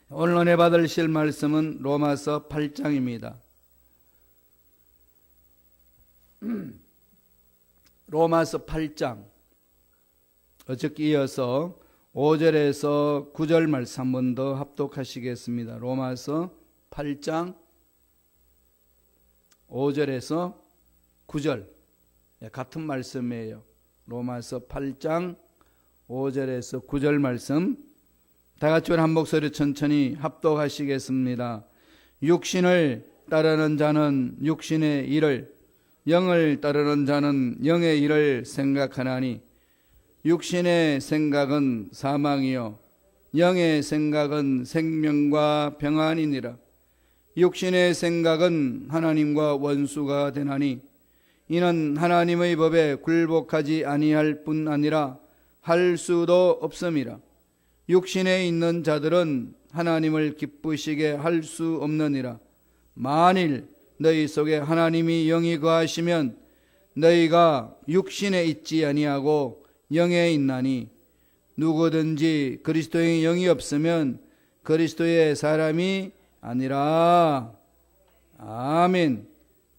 오늘 은혜 받으실 말씀은 로마서 8장입니다. 로마서 8장 어저께 이어서 5절에서 9절 말씀 한 번 더 합독하시겠습니다. 로마서 8장 5절에서 9절 같은 말씀이에요. 로마서 8장 5절에서 9절 말씀 다 같이 한 목소리 천천히 합독하시겠습니다. 육신을 따르는 자는 육신의 일을, 영을 따르는 자는 영의 일을 생각하나니 육신의 생각은 사망이요 영의 생각은 생명과 평안이니라. 육신의 생각은 하나님과 원수가 되나니 이는 하나님의 법에 굴복하지 아니할 뿐 아니라 할 수도 없음이라. 육신에 있는 자들은 하나님을 기쁘시게 할 수 없느니라. 만일 너희 속에 하나님이 영이 거하시면 너희가 육신에 있지 아니하고 영에 있나니 누구든지 그리스도의 영이 없으면 그리스도의 사람이 아니라. 아멘.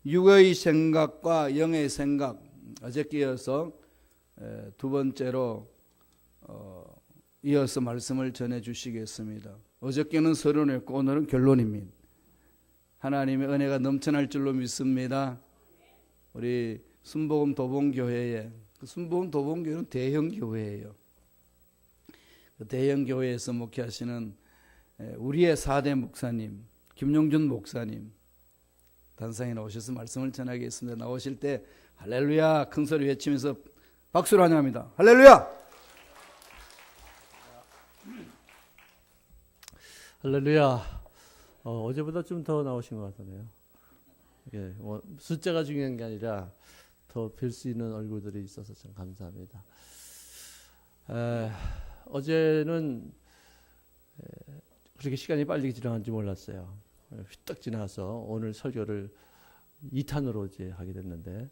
육의 생각과 영의 생각 어저께 이어서 두 번째로 이어서 말씀을 전해 주시겠습니다. 어저께는 서론이었고 오늘은 결론입니다. 하나님의 은혜가 넘쳐날 줄로 믿습니다. 우리 순복음 도봉교회에, 순복음 도봉교회는 대형 교회예요. 그 대형 교회에서 목회하시는 우리의 4대 목사님 김용준 목사님 단상에 나오셔서 말씀을 전하겠습니다. 나오실 때 할렐루야 큰 소리 외치면서 박수를 환영합니다. 할렐루야. 할렐루야. 어제보다 좀 더 나오신 것 같네요. 예, 숫자가 중요한 게 아니라 더 뵐 수 있는 얼굴들이 있어서 참 감사합니다. 어제는 그렇게 시간이 빨리 지나간지 몰랐어요. 휘딱 지나서 오늘 설교를 2탄으로 이제 하게 됐는데,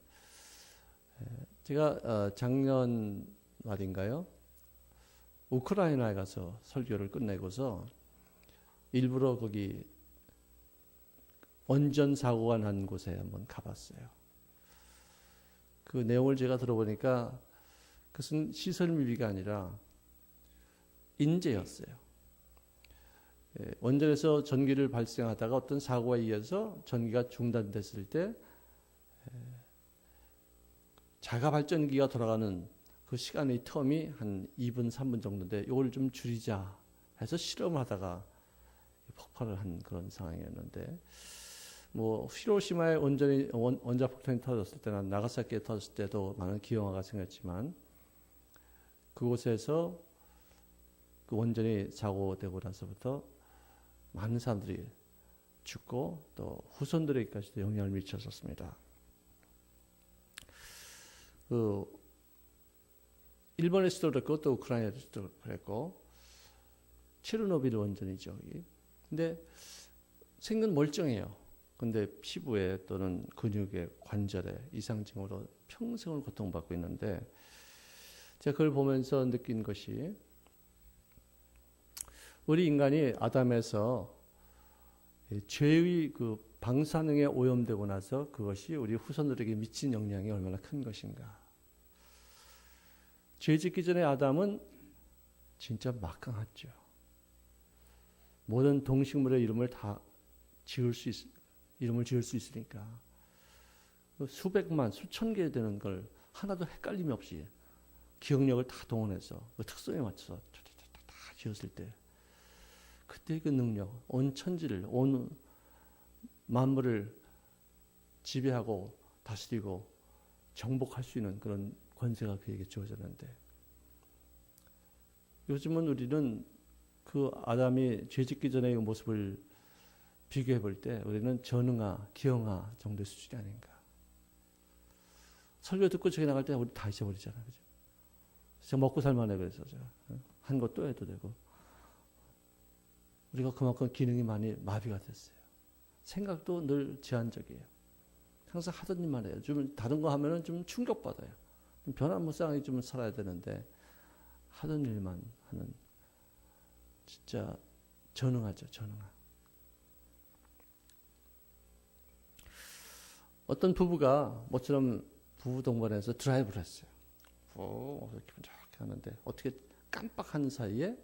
제가 작년 말인가요? 우크라이나에 가서 설교를 끝내고서 일부러 거기 원전 사고가 난 곳에 한번 가봤어요. 그 내용을 제가 들어보니까 그것은 시설 미비가 아니라 인재였어요. 원전에서 전기를 발생하다가 어떤 사고에 의해서 전기가 중단됐을 때 자가 발전기가 돌아가는 그 시간의 텀이 한 2분, 3분 정도인데 이걸 좀 줄이자 해서 실험을 하다가 폭발을 한 그런 상황이었는데, 뭐 히로시마에 원자폭탄이 터졌을 때나 나가사키에 터졌을 때도 많은 기형아가 생겼지만 그곳에서 그 원전이 사고되고 나서부터 많은 사람들이 죽고 또 후손들에게까지도 영향을 미쳤었습니다. 일본에서도 그랬고 또 우크라이나에서도 그랬고 체르노빌 원전이죠. 근데 생긴 멀쩡해요. 근데 피부에 또는 근육에 관절에 이상 증으로 평생을 고통받고 있는데, 제가 그걸 보면서 느낀 것이 우리 인간이 아담에서 죄의 그 방사능에 오염되고 나서 그것이 우리 후손들에게 미친 영향이 얼마나 큰 것인가. 죄 짓기 전에 아담은 진짜 막강했죠. 모든 동식물의 이름을 다 이름을 지을 수 있으니까 수백만, 수천 개 되는 걸 하나도 헷갈림 없이 기억력을 다 동원해서 그 특성에 맞춰서 다 지었을 때, 그때 그 능력, 온 천지를, 온 만물을 지배하고 다스리고 정복할 수 있는 그런 권세가 그에게 주어졌는데, 요즘은 우리는 그 아담이 죄짓기 전의 그 모습을 비교해 볼 때 우리는 전응아, 기형아 정도의 수준이 아닌가. 설교 듣고 저기 나갈 때 우리 다 잊어버리잖아요. 그죠? 진짜 먹고 살만해. 그래서 한 것 또 해도 되고. 우리가 그만큼 기능이 많이 마비가 됐어요. 생각도 늘 제한적이에요. 항상 하던 일만 해요. 좀 다른 거 하면은 좀 충격받아요. 변화무쌍하게 좀 살아야 되는데 하던 일만 하는 진짜 전응하죠. 전응하. 어떤 부부가 모처럼 부부 동반해서 드라이브를 했어요. 기분 좋게 하는데 어떻게 깜빡한 사이에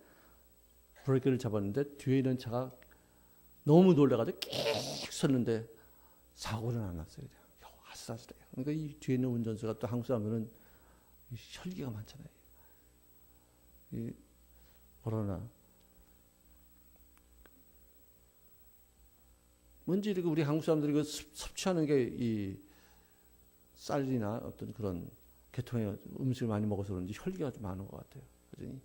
브레이크를 잡았는데 뒤에 있는 차가 너무 놀라가지고 끽 섰는데 사고는 안 났어요. 그냥 아슬아슬해요. 그러니까 이 뒤에 있는 운전수가 또 한국 사람들은 혈기가 많잖아요. 그러나 뭔지 이렇게 우리 한국 사람들이 그 섭취하는 게 이 쌀이나 어떤 그런 계통의 음식을 많이 먹어서 그런지 혈기가 좀 많은 것 같아요. 그러니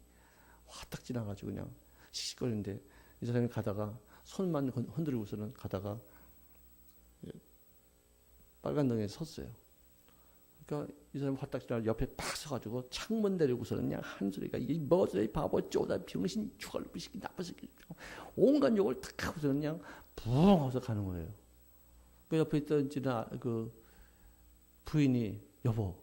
화딱 지나가지고 그냥 씩씩거리는데 이 사람이 가다가 손만 흔들고서는 가다가 빨간 등에 섰어요. 그러니까 이 사람이 화딱 지나가 옆에 팍 서가지고 창문 내리고서는 그냥 한 소리가 이 뭐지 바보 쪼다 병신 죽을놈 새끼 나쁜 새끼 온갖 욕을 탁 하고서는 그냥 붕 하고서 가는 거예요. 그 옆에 있던 그 부인이 여보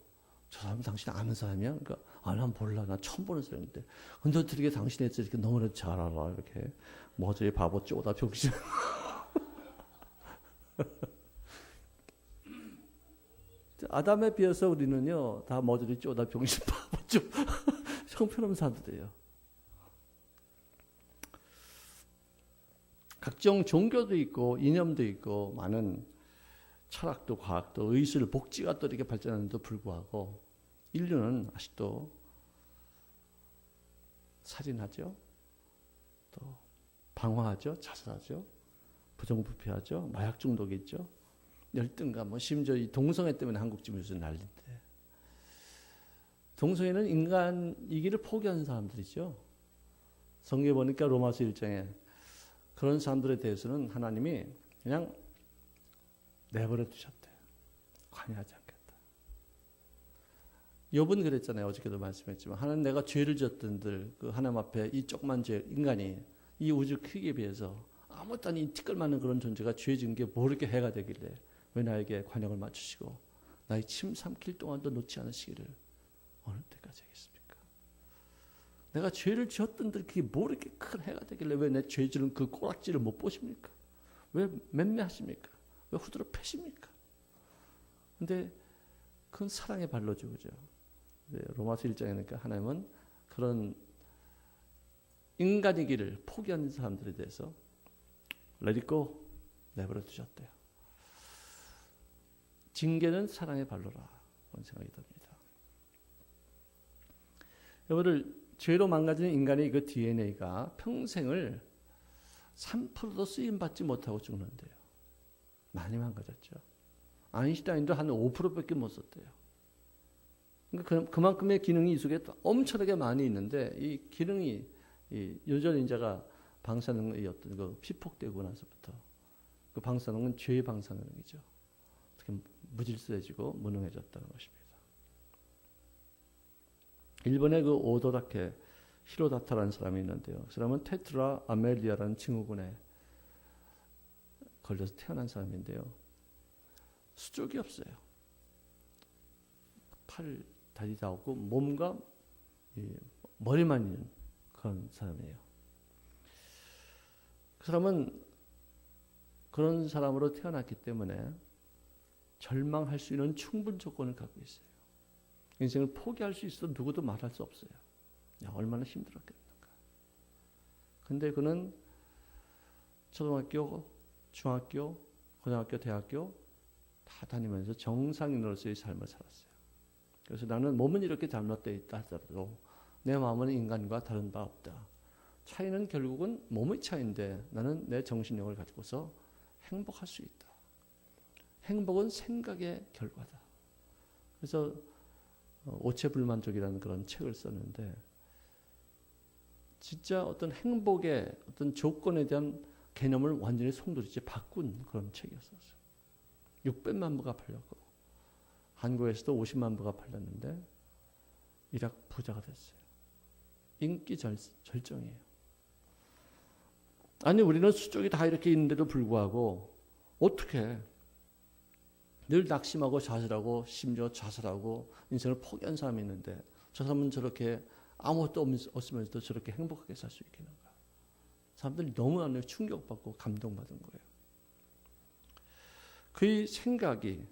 저 사람 당신 아는 사람이야? 그러니까 난 몰라 나 처음 보는 사람인데 근데 어떻게 당신이 이렇게 너무나 잘 알아 이렇게 뭐지 바보 쪼다 병신 아담에 비해서 우리는요 다 머저리 쪼다 병신 바보 좀 형편없는 사람들이에요. 각종 종교도 있고 이념도 있고 많은 철학도 과학도 의술 복지가 또 이렇게 발전하는데도 불구하고 인류는 아직도 살인하죠. 또 방화하죠. 자살하죠. 부정부패하죠. 마약 중독이 있죠. 열등감, 심지어 이 동성애 때문에 한국 지금 요새 난리인데 동성애는 인간이기를 포기한 사람들이죠. 성경에 보니까 로마서 1장에 그런 사람들에 대해서는 하나님이 그냥 내버려 두셨대요. 관여하지 않겠다. 욥은 그랬잖아요. 어저께도 말씀했지만 하나님 내가 죄를 지었던들 그 하나님 앞에 이 조그만 죄 인간이 이 우주 크기에 비해서 아무것도 아닌 티끌만한 그런 존재가 죄 지은 게 뭐 이렇게 해가 되길래 왜 나에게 관역을 맞추시고 나의 침 삼킬 동안도 놓지 않으시기를 어느 때까지 하겠습니까? 내가 죄를 지었던들 그게 뭐 이렇게 큰 해가 되길래 왜 내 죄 지은 그 꼬락지를 못 보십니까? 왜 맴매하십니까? 왜 후드로 패십니까? 근데 그건 사랑의 발로죠. 그죠? 로마서 1장이니까 하나님은 그런 인간이기를 포기한 사람들에 대해서 let it go 내버려 두셨대요. 징계는 사랑의 발로라 그런 생각이 듭니다. 여러분들 죄로 망가진 인간의 그 DNA가 평생을 3%도 쓰임받지 못하고 죽는데요. 많이 망가졌죠. 아인슈타인도 한 5%밖에 못 썼대요. 그러니까 그만큼의 기능이 이 속에 엄청나게 많이 있는데 이 기능이 이 유전인자가 방사능의 어떤 그 피폭되고 나서부터 그 방사능은 죄의 방사능이죠. 어떻게 무질서해지고 무능해졌다는 것입니다. 일본의 그 오도다케 히로다타라는 사람이 있는데요. 그 사람은 테트라 아멜리아라는 증후군에 걸려서 태어난 사람인데요. 수족이 없어요. 팔, 다리 다 없고 몸과 머리만 있는 그런 사람이에요. 그 사람은 그런 사람으로 태어났기 때문에 절망할 수 있는 충분 조건을 갖고 있어요. 인생을 포기할 수 있어 누구도 말할 수 없어요. 야, 얼마나 힘들었겠는가. 근데 그는 초등학교, 중학교, 고등학교, 대학교 다 다니면서 정상인으로서의 삶을 살았어요. 그래서 나는 몸은 이렇게 잘못되어 있다 하더라도 내 마음은 인간과 다른 바 없다. 차이는 결국은 몸의 차이인데 나는 내 정신력을 가지고서 행복할 수 있다. 행복은 생각의 결과다. 그래서 오체불만족이라는 그런 책을 썼는데 진짜 어떤 행복의 어떤 조건에 대한 개념을 완전히 송두리째 바꾼 그런 책이었어요. 600만 부가 팔렸고 한국에서도 50만 부가 팔렸는데 일약 부자가 됐어요. 인기 절정이에요. 아니 우리는 수족이 다 이렇게 있는데도 불구하고 어떻게 늘 낙심하고 좌절하고 심지어 자살하고 인생을 포기한 사람이 있는데 저 사람은 저렇게 아무것도 없으면서도 저렇게 행복하게 살 수 있겠는가. 사람들이 너무나 충격받고 감동받은 거예요. 그의 생각이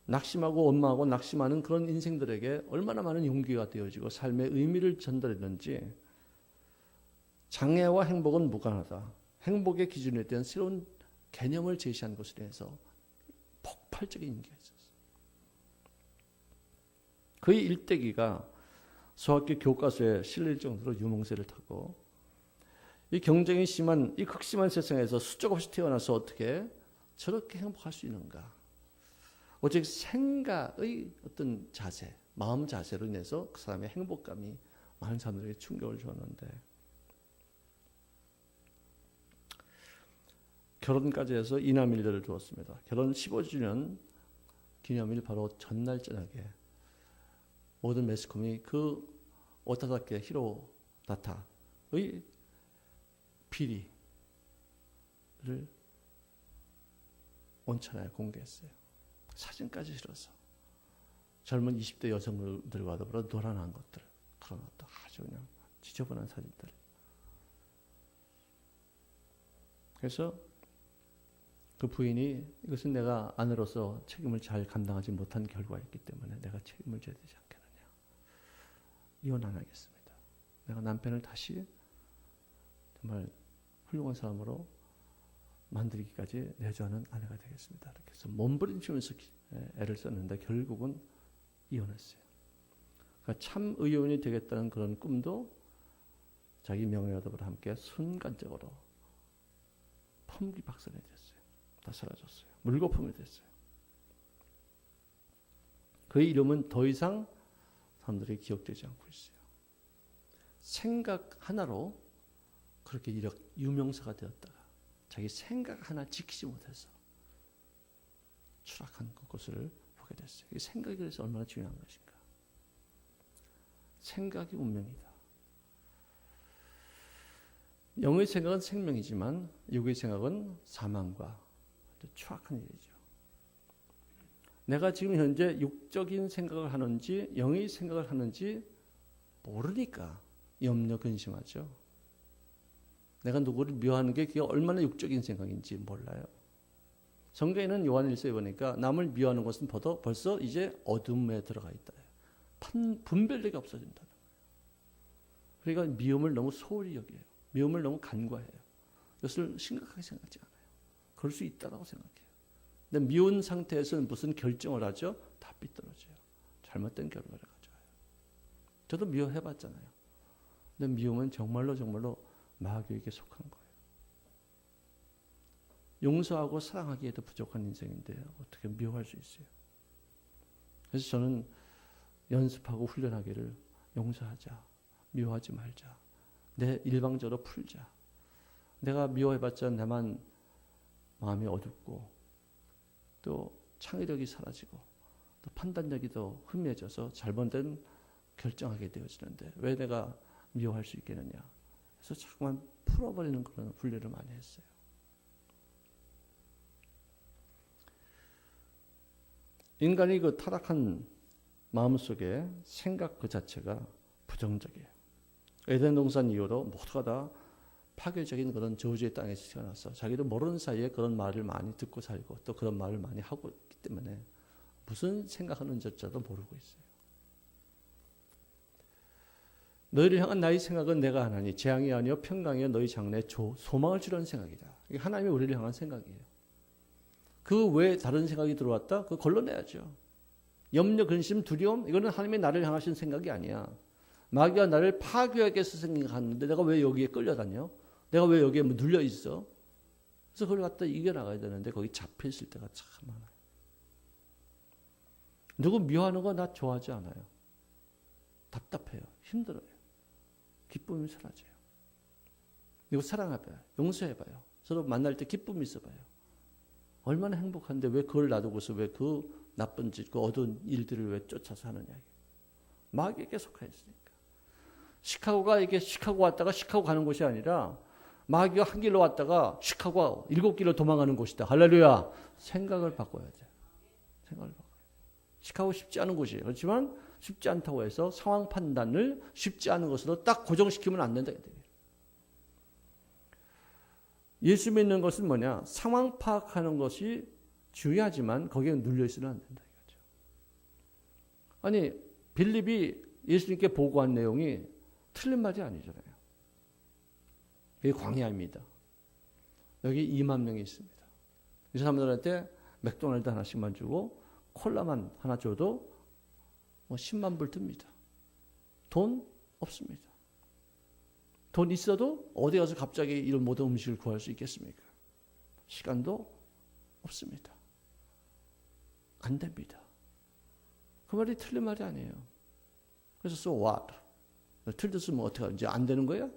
낙심하고 원망하고 낙심하는 그런 인생들에게 얼마나 많은 용기가 되어지고 삶의 의미를 전달했는지, 장애와 행복은 무관하다. 행복의 기준에 대한 새로운 개념을 제시한 것으로 해서 폭발적인 인기가 있었어요. 그의 일대기가 소학교 교과서에 실릴 정도로 유명세를 타고, 이 경쟁이 심한 이 극심한 세상에서 수적 없이 태어나서 어떻게 저렇게 행복할 수 있는가? 오직 생각의 어떤 자세, 마음 자세로 인해서 그 사람의 행복감이 많은 사람들에게 충격을 줬는데, 결혼까지 해서 이남일들을 두었습니다. 결혼 15주년 기념일 바로 전날 저녁에 모든 매스컴이 그 오타다케 히로다타의 비리를 온천에 공개했어요. 사진까지 실어서 젊은 20대 여성들과 더불어 노란한 것들, 그런 것도 아주 그냥 지저분한 사진들. 그래서 그 부인이 이것은 내가 아내로서 책임을 잘 감당하지 못한 결과였기 때문에 내가 책임을 져야 되지 않겠느냐. 이혼 안 하겠습니다. 내가 남편을 다시 정말 훌륭한 사람으로 만들기까지 내조하는 아내가 되겠습니다. 이렇게 해서 몸부림치면서 애를 썼는데 결국은 이혼했어요. 그러니까 참 의원이 되겠다는 그런 꿈도 자기 명예와 더불어 함께 순간적으로 펑기박산해졌어요. 다 사라졌어요. 물거품이 됐어요. 그의 이름은 더 이상 사람들이 기억되지 않고 있어요. 생각 하나로 그렇게 유명세가 되었다가 자기 생각 하나 지키지 못해서 추락한 것을 보게 됐어요. 이 생각이 그래서 얼마나 중요한 것인가. 생각이 운명이다. 영의 생각은 생명이지만 육의 생각은 사망과 추악한 일이죠. 내가 지금 현재 육적인 생각을 하는지 영의 생각을 하는지 모르니까 염려 근심하죠. 내가 누구를 미워하는 게 그게 얼마나 육적인 생각인지 몰라요. 성경에는 요한 1서에 보니까 남을 미워하는 것은 벌써 이제 어둠에 들어가 있다. 분별력이 없어진다는 거예요. 그러니까 미움을 너무 소홀히 여겨요. 미움을 너무 간과해요. 이것을 심각하게 생각하지 않아요. 그럴 수 있다고 생각해요. 근데 미운 상태에서는 무슨 결정을 하죠? 다 삐뚤어져요. 잘못된 결과를 가져와요. 저도 미워해봤잖아요. 근데 미움은 정말로 마귀에게 속한 거예요. 용서하고 사랑하기에도 부족한 인생인데 어떻게 미워할 수 있어요? 그래서 저는 연습하고 훈련하기를 용서하자, 미워하지 말자, 내 일방적으로 풀자. 내가 미워해봤자 나만 마음이 어둡고 또 창의력이 사라지고 또 판단력이 더 흐미해져서 잘못된 결정하게 되어지는데 왜 내가 미워할 수 있겠느냐. 그래서 자꾸만 풀어버리는 그런 훈련을 많이 했어요. 인간이 그 타락한 마음속에 생각 그 자체가 부정적이에요. 에덴 동산 이후로 모두가 다 파괴적인 그런 저주의 땅에서 태어나서 자기도 모르는 사이에 그런 말을 많이 듣고 살고 또 그런 말을 많이 하고 있기 때문에 무슨 생각하는지조차도 모르고 있어요. 너희를 향한 나의 생각은 내가 하나니 재앙이 아니요 평강이요 너희 장래에 소망을 주려는 생각이다. 이게 하나님이 우리를 향한 생각이에요. 그 외에 다른 생각이 들어왔다? 그거 걸러내야죠. 염려, 근심, 두려움 이거는 하나님이 나를 향하신 생각이 아니야. 마귀가 나를 파괴하기 위해서 생각하는데 내가 왜 여기에 끌려다녀? 내가 왜 여기에 눌려 있어? 그래서 그걸 갖다 이겨나가야 되는데 거기 잡혀있을 때가 참 많아요. 누구 미워하는 거 나 좋아하지 않아요. 답답해요. 힘들어요. 기쁨이 사라져요. 이거 사랑해봐요. 용서해봐요. 서로 만날 때 기쁨이 있어봐요. 얼마나 행복한데 왜 그걸 놔두고서 왜 그 나쁜 짓, 그 어두운 일들을 왜 쫓아서 하느냐. 마귀에게 속하였으니까. 시카고가 이게 시카고 왔다가 시카고 가는 곳이 아니라 마귀가 한 길로 왔다가 시카고 7길로 도망가는 곳이다. 할렐루야. 생각을 바꿔야 돼. 생각을 바꿔야 돼. 시카고 쉽지 않은 곳이에요. 그렇지만 쉽지 않다고 해서 상황 판단을 쉽지 않은 것으로 딱 고정시키면 안 된다. 예수 믿는 것은 뭐냐? 상황 파악하는 것이 중요하지만 거기에 눌려있으면 안 된다 이거죠. 아니 빌립이 예수님께 보고한 내용이 틀린 말이 아니잖아요. 여기 광야입니다. 여기 2만 명이 있습니다. 이 사람들한테 맥도날드 하나씩만 주고 콜라만 하나 줘도 뭐 10만 불 듭니다. 돈 없습니다. 돈 있어도 어디 가서 갑자기 이런 모든 음식을 구할 수 있겠습니까? 시간도 없습니다. 안 됩니다. 그 말이 틀린 말이 아니에요. 그래서 so what? 틀렸으면 어떻게 하지? 안 되는 거예요?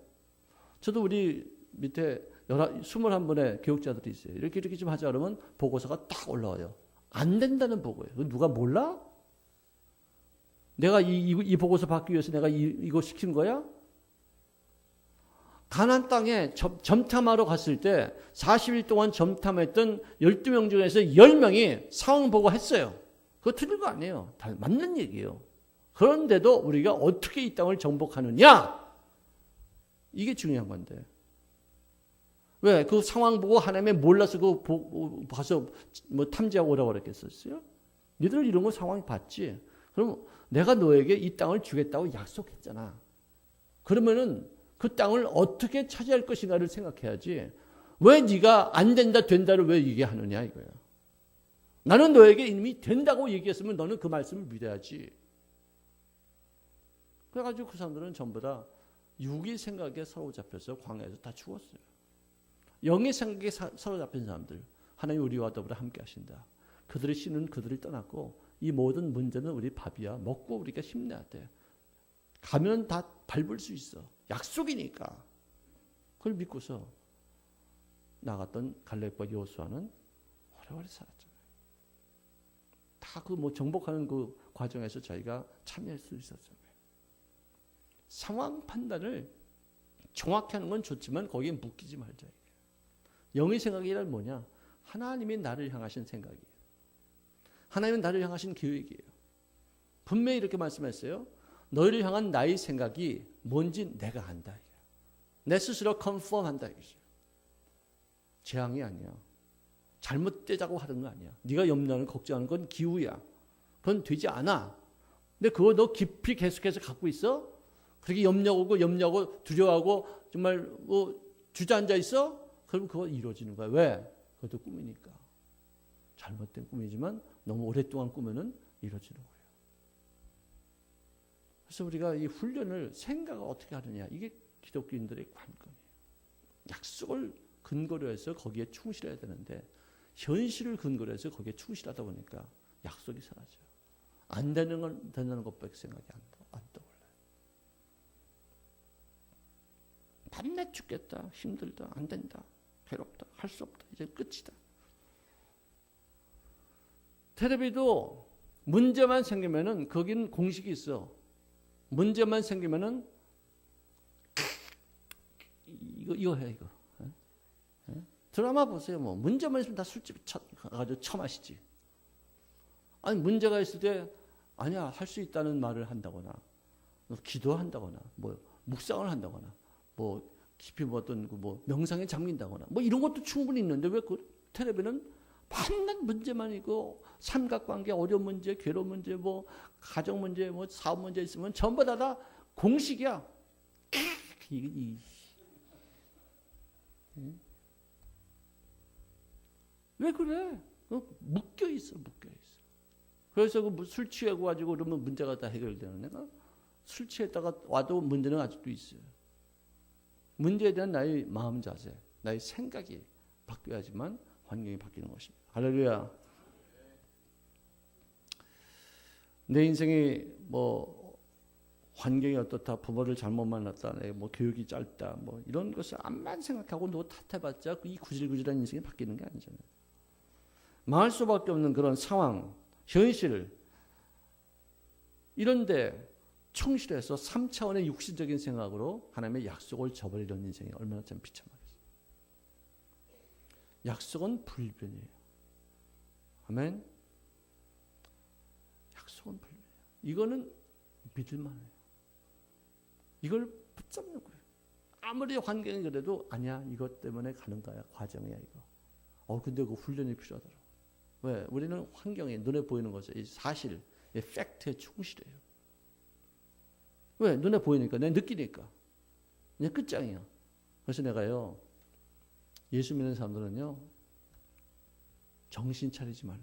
저도 우리 밑에 21분의 교육자들이 있어요. 이렇게 좀 하자 그러면 보고서가 딱 올라와요. 안 된다는 보고예요. 누가 몰라? 내가 이 보고서 받기 위해서 내가 이거 시킨 거야? 가나안 땅에 점탐하러 갔을 때 40일 동안 점탐했던 12명 중에서 10명이 상황 보고 했어요. 그거 틀린 거 아니에요. 다 맞는 얘기예요. 그런데도 우리가 어떻게 이 땅을 정복하느냐? 이게 중요한 건데. 왜? 그 상황 보고 하나님의 몰라서 그 가서 뭐 탐지하고 오라고 그랬겠었어요? 니들 이런 거 상황이 봤지? 그럼 내가 너에게 이 땅을 주겠다고 약속했잖아. 그러면은 그 땅을 어떻게 차지할 것인가를 생각해야지. 왜 네가 안 된다 된다를 왜 얘기하느냐 이거야. 나는 너에게 이미 된다고 얘기했으면 너는 그 말씀을 믿어야지. 그래가지고 그 사람들은 전부 다 육의 생각에 사로잡혀서 광야에서 다 죽었어요. 영의 생각에 사로잡힌 사람들, 하나님 우리와 더불어 함께 하신다. 그들의 신은 그들을 떠났고 이 모든 문제는 우리 밥이야. 먹고 우리가 힘내야 돼. 가면 다 밟을 수 있어. 약속이니까. 그걸 믿고서 나갔던 갈렙과 여호수아는 오래오래 살았잖아요. 다 그 뭐 정복하는 그 과정에서 자기가 참여할 수 있었잖아요. 상황 판단을 정확히 하는 건 좋지만 거기에 묶이지 말자. 영의 생각이란 뭐냐? 하나님이 나를 향하신 생각이에요. 하나님은 나를 향하신 계획이에요. 분명히 이렇게 말씀했어요. 너희를 향한 나의 생각이 뭔지 내가 안다. 내 스스로 컨펌한다. 재앙이 아니야. 잘못되자고 하는 거 아니야. 네가 염려하는 걱정하는 건 기우야. 그건 되지 않아. 근데 그거 너 깊이 계속해서 갖고 있어? 그렇게 염려하고 두려워하고 정말 뭐 주저앉아 있어? 그럼 그거 이루어지는 거야. 왜? 그것도 꿈이니까. 잘못된 꿈이지만 너무 오랫동안 꾸면은 이루어지는 거예요. 그래서 우리가 이 훈련을 생각을 어떻게 하느냐. 이게 기독교인들의 관건이에요. 약속을 근거로 해서 거기에 충실해야 되는데 현실을 근거로 해서 거기에 충실하다 보니까 약속이 사라져요. 안 되는 건 된다는 것밖에 생각이 안 떠올라요. 밤낮 죽겠다. 힘들다. 안 된다. 괴롭다. 할 수 없다. 이제 끝이다. 텔레비도 문제만 생기면은 거기는 공식이 있어. 문제만 생기면은 이거 해 이거. 드라마 보세요. 뭐 문제만 있으면 다 술집 가가지고 처마시지. 아니 문제가 있을 때 아니야 할 수 있다는 말을 한다거나 기도한다거나 뭐 묵상을 한다거나 뭐 깊이 어떤 뭐 명상에 잠긴다거나 뭐 이런 것도 충분히 있는데 왜 그 텔레비는 밤낮 문제만 있고 삼각관계 어려운 문제, 괴로운 문제, 뭐 가정 문제, 뭐 사업 문제 있으면 전부 다 공식이야. 왜 그래? 묶여 있어. 그래서 술 취하고 가지고 그러면 문제가 다 해결되는 애가 술 취했다가 와도 문제는 아직도 있어요. 문제에 대한 나의 마음 자세, 나의 생각이 바뀌어야지만 환경이 바뀌는 것입니다. 할렐루야. 내 인생이 뭐 환경이 어떻다, 부모를 잘못 만났다, 뭐 교육이 짧다, 뭐 이런 것을 암만 생각하고 너 탓해봤자 이 구질구질한 인생이 바뀌는 게 아니잖아요. 망할 수밖에 없는 그런 상황, 현실 이런데 충실해서 3차원의 육신적인 생각으로 하나님의 약속을 저버리는 인생이 얼마나 참 비참하겠어요. 약속은 불변이에요. 아멘. 약속은 불변이에요. 이거는 믿을만해요. 이걸 붙잡는 거예요. 아무리 환경이 그래도 아니야, 이것 때문에 가는 거야, 과정이야 이거. 근데 그 훈련이 필요하더라고. 왜? 우리는 환경에 눈에 보이는 것에 이 사실, 이 팩트에 충실해요. 왜? 눈에 보이니까, 내가 느끼니까. 그냥 끝장이야. 그래서 내가요, 예수 믿는 사람들은요, 정신 차리지 말라.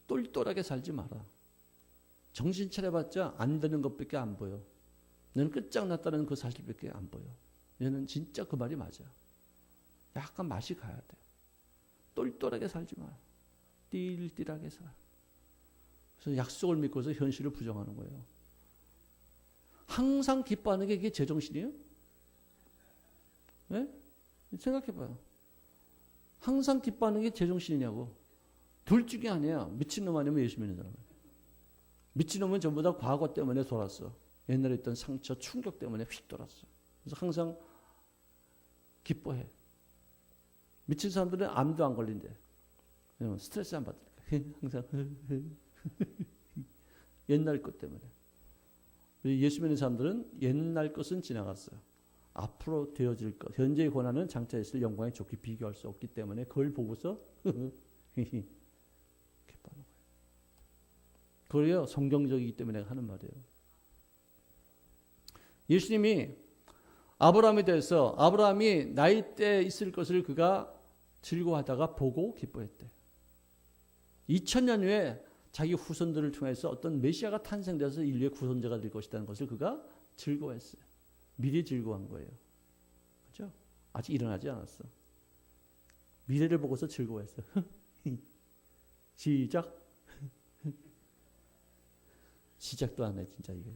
똘똘하게 살지 마라. 정신 차려봤자 안 되는 것밖에 안 보여. 너는 끝장났다는 그 사실밖에 안 보여. 얘는 진짜 그 말이 맞아. 약간 맛이 가야 돼. 똘똘하게 살지 마. 띨띨하게 살아. 그래서 약속을 믿고서 현실을 부정하는 거예요. 항상 기뻐하는 게 이게 제정신이에요? 네? 생각해봐요. 항상 기뻐하는 게 제정신이냐고. 둘 중에 아니야. 미친놈 아니면 예수 믿는 사람. 미친놈은 전부 다 과거 때문에 돌았어. 옛날에 있던 상처, 충격 때문에 휙 돌았어. 그래서 항상 기뻐해. 미친 사람들은 암도 안 걸린대. 스트레스 안 받으니까. 항상 옛날 것 때문에. 예수 믿는 사람들은 옛날 것은 지나갔어요. 앞으로 되어질 것, 현재의 고난은 장차 있을 영광에 좋게 비교할 수 없기 때문에 그걸 보고서 기뻐하는 거예요. 그래요. 성경적이기 때문에 하는 말이에요. 예수님이 아브라함에 대해서 아브라함이 나이 때 있을 것을 그가 즐거워하다가 보고 기뻐했대. 2000년 후에 자기 후손들을 통해서 어떤 메시아가 탄생돼서 인류의 구원자가 될 것이라는 것을 그가 즐거워했어요. 미리 즐거워한 거예요. 그렇죠? 아직 일어나지 않았어. 미래를 보고서 즐거워했어. 시작. 시작도 안 해, 진짜 이게.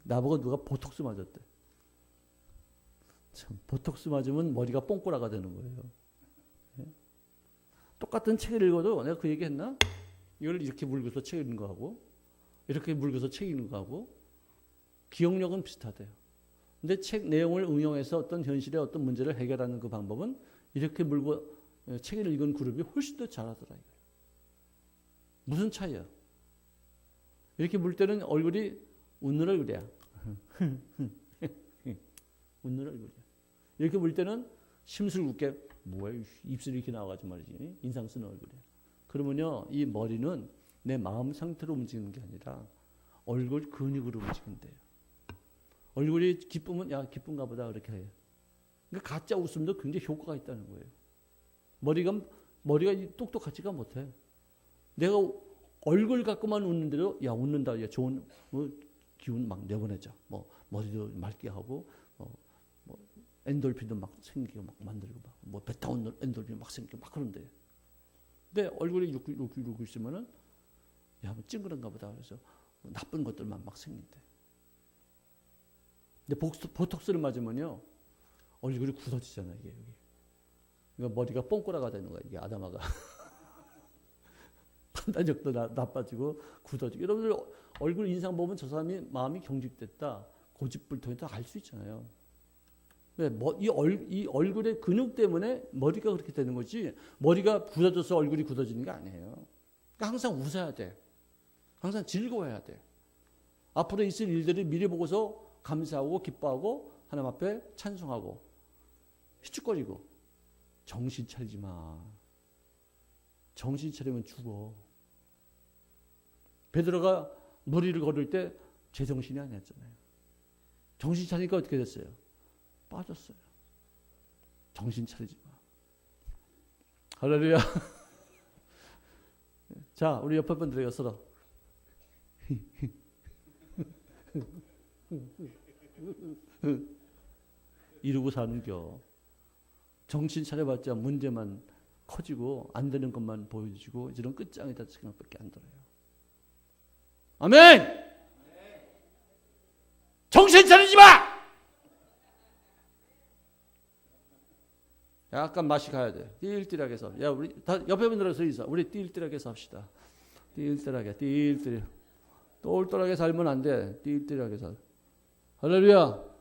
나보고 누가 보톡스 맞았대. 참, 보톡스 맞으면 머리가 뽕꼬라가 되는 거예요. 네? 똑같은 책을 읽어도 내가 그 얘기 했나? 이걸 이렇게 물고서 책 읽는 거하고 이렇게 물고서 책 읽는 거하고 기억력은 비슷하대요. 근데 책 내용을 응용해서 어떤 현실의 어떤 문제를 해결하는 그 방법은 이렇게 물고 책을 읽은 그룹이 훨씬 더 잘하더라. 무슨 차이야? 이렇게 물 때는 얼굴이 웃는 얼굴이야. 웃는 얼굴이야. 이렇게 물 때는 심술궂게 뭐야 입술이 이렇게 나와가지고 말이지 인상 쓰는 얼굴이야. 그러면요 이 머리는 내 마음 상태로 움직이는 게 아니라 얼굴 근육으로 움직인대요. 얼굴이 기쁘면 야 기쁜가 보다 그렇게 해요. 그러니까 가짜 웃음도 굉장히 효과가 있다는 거예요. 머리가 똑똑하지가 못해. 내가 얼굴 갖고만 웃는데도 야 웃는다, 야 좋은 기운 막 내보내자. 머리도 맑게 하고 엔돌핀도 막 생기고 막 만들고 막 베타 엔돌핀 막 생기고 막 그런데. 근데 얼굴이 이러고 있으면은 야 찡그런가 보다. 그래서 나쁜 것들만 막 생긴대. 근데 보톡스를 맞으면요 얼굴이 굳어지잖아 이게 여기. 그러니까 머리가 뽕꼬라가 되는 거야 이게 아담아가. 판단력도 나빠지고 굳어지고. 여러분들 얼굴 인상 보면 저 사람이 마음이 경직됐다, 고집불통이다 알 수 있잖아요. 왜? 이 얼굴의 근육 때문에 머리가 그렇게 되는 거지 머리가 굳어져서 얼굴이 굳어지는 게 아니에요. 그러니까 항상 웃어야 돼. 항상 즐거워해야 돼. 앞으로 있을 일들을 미리 보고서 감사하고 기뻐하고 하나님 앞에 찬송하고 휘축거리고. 정신 차리지 마. 정신 차리면 죽어. 베드로가 무리를 걸을 때 제정신이 아니었잖아요. 정신 차리니까 어떻게 됐어요? 빠졌어요. 정신 차리지 마. 할렐루야. 자, 우리 옆에 분들에게 서로 이러고 사는겨. 정신 차려봤자 문제만 커지고 안 되는 것만 보여주고 이런 끝장이다 생각밖에 안 들어요. 아멘. 정신 차리지 마. 약간 맛이 가야 돼. 띨띨하게 해서. 야 우리 다 옆에 분들에서 인사. 우리 띨띨하게 해서 합시다. 띨띨하게, 띨띨. 똘똘하게 살면 안 돼. 띨띨하게 살. 할렐루야.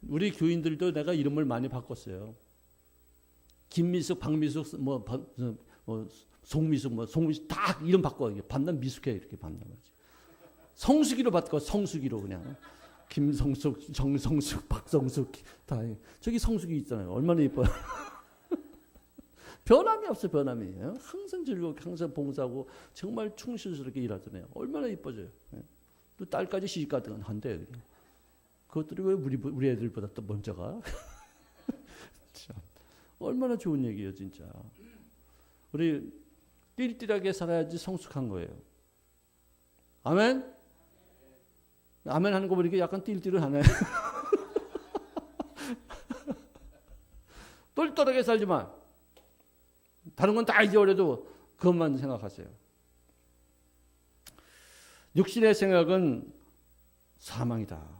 우리 교인들도 내가 이름을 많이 바꿨어요. 김미숙, 박미숙, 송미숙, 송미숙 다 이름 바꿔. 밤낮 미숙해 이렇게 밤낮. 성수기로 바꿔. 성수기로 그냥. 김성숙, 정성숙, 박성숙 다 저기 성숙이 있잖아요. 얼마나 예뻐요. 변함이 없어요. 변함이. 항상 즐겁게 항상 봉사하고 정말 충실스럽게 일하잖아요. 얼마나 예뻐져요. 또 딸까지 시집가든 한데 그것들이 왜 우리 애들보다 또 먼저 가? 참, 얼마나 좋은 얘기예요 진짜. 우리 띨띨하게 살아야지 성숙한 거예요. 아멘? 아멘 하는 거 보니까 약간 띨띨하네. 똘똘하게 살지만 다른 건 다 잊어버려도 그것만 생각하세요. 육신의 생각은 사망이다.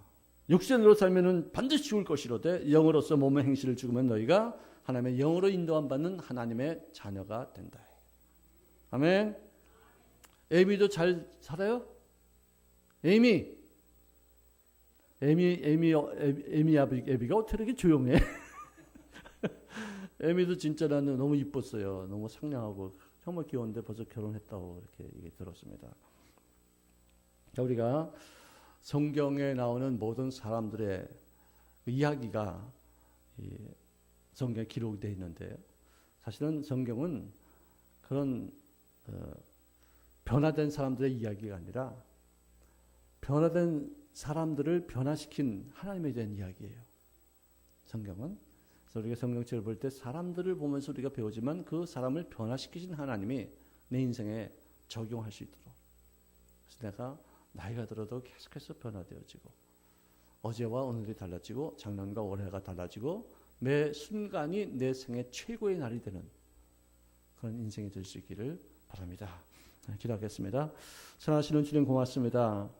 육신으로 살면은 반드시 죽을 것이로되 영으로서 몸의 행실을 죽으면 너희가 하나님의 영으로 인도함 받는 하나님의 자녀가 된다. 아멘. 에이미도 잘 살아요? 에이미 아비가 어떻게 이렇게 조용해? 에미도 진짜 나는 너무 이뻤어요. 너무 상냥하고 정말 귀여운데 벌써 결혼했다고 이렇게 얘기 들었습니다. 우리가 성경에 나오는 모든 사람들의 이야기가 성경에 기록되어 있는데 사실은 성경은 그런 변화된 사람들의 이야기가 아니라 변화된 사람들을 변화시킨 하나님에 대한 이야기예요. 성경은. 그래서 우리가 성경책을 볼 때 사람들을 보면서 우리가 배우지만 그 사람을 변화시키신 하나님이 내 인생에 적용할 수 있도록. 그래서 내가 나이가 들어도 계속해서 변화되어지고 어제와 오늘이 달라지고 작년과 올해가 달라지고 매 순간이 내 생의 최고의 날이 되는 그런 인생이 될 수 있기를 바랍니다. 기도하겠습니다. 선하시는 주님 고맙습니다.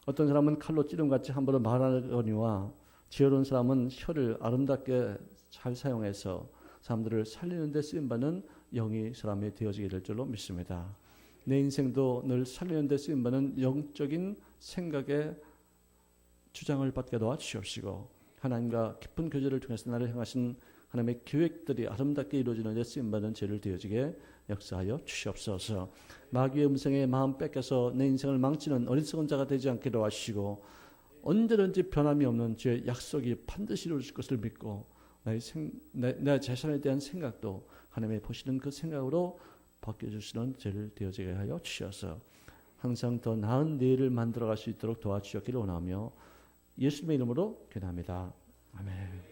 어떤 사람은 칼로 찌름같이 함부로 말하거니와 지혜로운 사람은 혀를 아름답게 잘 사용해서 사람들을 살리는 데 쓰임받는 영이 사람이 되어지게 될 줄로 믿습니다. 내 인생도 늘 살리는 데 쓰임받는 영적인 생각에 주장을 받게 도와주시옵시고 하나님과 깊은 교제를 통해서 나를 향하신 하나님의 계획들이 아름답게 이루어지는 데 쓰임받는 죄를 되어지게 역사하여 주시옵소서. 마귀의 음성에 마음 뺏겨서 내 인생을 망치는 어리석은 자가 되지 않게 도와주시고 언제든지 변함이 없는 주의 약속이 반드시 이루어질 것을 믿고 내 재산에 대한 생각도 하나님의 보시는 그 생각으로 바뀌어주시는 죄를 되어지게 하여 주셔서 항상 더 나은 내일을 만들어갈 수 있도록 도와주셨기를 원하며 예수님의 이름으로 기도합니다. 아멘.